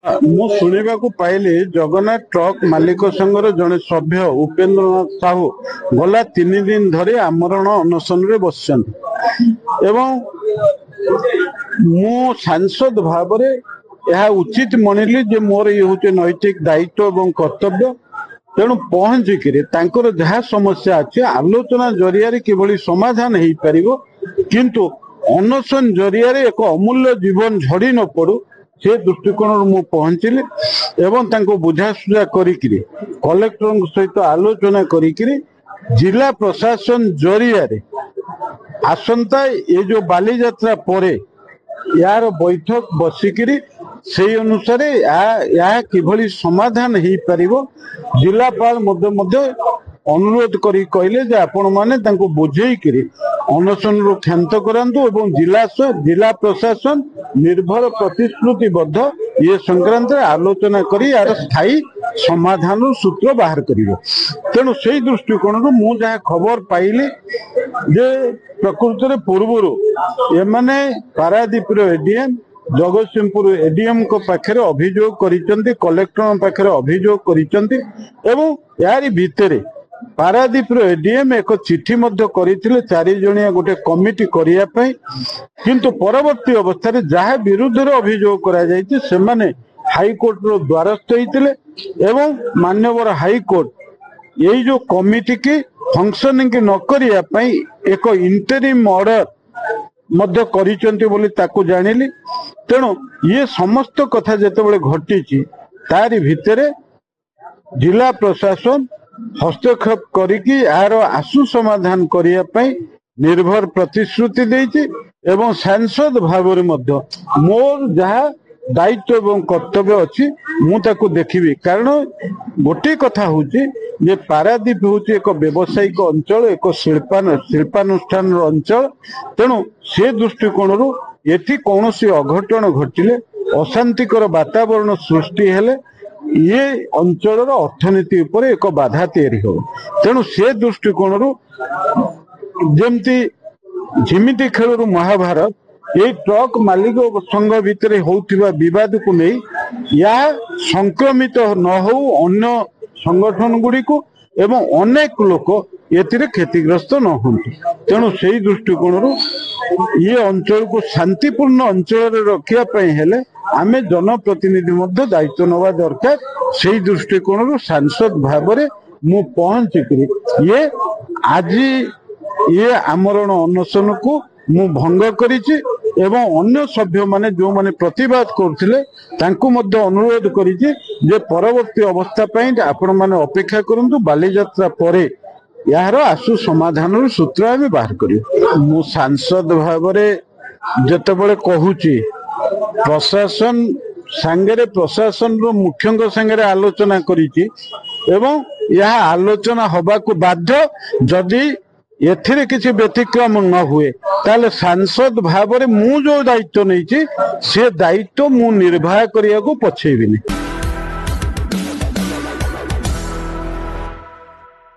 ମୁଁ ଶୁଣିବାକୁ ପାଇଲି ଜଗନ୍ନାଥ ଟ୍ରକ୍ ମାଲିକ ସଂଘର ଜଣେ ସଭ୍ୟ ଉପେନ୍ଦ୍ରନାଥ ସାହୁ ଗଲା 3 ଦିନ ଧରି ଆମରଣ ଅନଶନରେ ବସିଛନ୍ତି ଏବଂ ମୁଁ ସାଂସଦ ଭାବରେ ଏହା ଉଚିତ ମଣିଲି ଯେ ମୋର ଇଏ ହେଉଛି ନୈତିକ ଦାୟିତ୍ୱ ଏବଂ କର୍ତ୍ତବ୍ୟ। ତେଣୁ ପହଞ୍ଚିକିରି ତାଙ୍କର ଯାହା ସମସ୍ୟା ଅଛି ଆଲୋଚନା ଜରିଆରେ କିଭଳି ସମାଧାନ ହେଇପାରିବ, କିନ୍ତୁ ଅନଶନ ଜରିଆରେ ଏକ ଅମୂଲ୍ୟ ଜୀବନ ଝଡ଼ି ନ ପଡ଼ୁ से दृष्टिकोण मु पहुंचली एवं तांको बुझासुझा करिकिरी कलेक्टर सहित आलोचना करिकिरी जिला प्रशासन जरिया रे आसंता ये जो बाली यात्रा परे यार बैठक बसिकिरी से अनुसार या किभली समाधान हो पार जिलापाल अनुरोध करी कहले जे आपण माने तांको बुझेइकिरी अनशन रु क्षांत करांतु एवं जिला प्रशासन निर्भर प्रतिश्रुतिबद्ध ये संक्रांत आलोचना करी यार स्थायी समाधान सूत्र बाहर करिवो। तेणु से दृष्टिकोण मु जहाँ खबर पाइली जे प्रकृत में पूर्वर एमाने पारादीप एडीएम जगतसिंहपुर एडीएम को पाखरे अभियोग करिसंती, कलेक्टर पाखरे अभियोग करिसंती एवं यारी भितरे पारादीप एडीएम एक चिठी करथिले 4 जणिया गोटे कमिटी करिया पई, किंतु परवर्ती अवस्था रे जहाँ विरुद्ध रे अभियोग करा जायछि सेमाने हाईकोर्ट रो द्वारस्थ होइतिले एवं माननीय हाईकोर्ट यही जो कमिटी की फंक्शनिंग न करिया पई एक इंटरिम ऑर्डर मध्य करिसंती बोली ताकू जानिली। तेणु ये समस्त कथा जेतेबेले घटिछि तारी भितरे जिला प्रशासन हस्तक्षेप करिकी यार आशु समाधान करिया पई निर्भर प्रतिश्रुति देइछि एवं सांसद भावरे मध्य मोर जहाँ दायित्व एवं कर्तव्य अच्छी मु ताकू देखिबी। कारण गोटे कथा होची जे पारादीप होची एक व्यावसायिक अंचल, एक शिल्पानुष्ठान अंचल। तेणु से दृष्टिकोण एठी कौनसी अघटन घटिले अशांतिकर वातावरण सृष्टि हेले ये अंचल अर्थनीति उपर एक बाधा तैयारी हो। तेणु से दृष्टिकोण जमती झिमिति खेल महाभारत ये ट्रक मालिक संघ भितर होउथिबा विवाद को नहीं या संक्रमित न हो अन्य संगठन गुड़ी को एवं अनेक लोक एथिरे क्षतिग्रस्त न होंतु। तेणु से दृष्टिकोण ये अंचल को शांतिपूर्ण अंचल रखिया पई हेले आमे जनप्रतिनिधि मध्य दायित्व नवा दरकार। से दृष्टिकोण सांसद भावरे मु पहुंचिकरी ये आज ये आमरण अनशन को मु भंग करिछि एवं अन्य सभ्य माने जो माने प्रतिवाद करथिले तांकु मध्य अनुरोध करिछि जे परवर्ती अवस्था पई आपण माने अपेक्षा करंतु बाली यात्रा परे यार आशु समाधान सूत्र आमे बाहर करियो। मु सांसद भावरे जतेबेले कहूछि प्रशासन सांगरे प्रशासन रो मुख्यंग सांगरे आलोचना करिछि एवं यह आलोचना हबा को बाध्य जदि एथिरे किसी व्यतिक्रम न हुए ताले सांसद भावरे मु जो दायित्व नहीं से दायित्व मु निर्वाह करिया को पछेबिनी।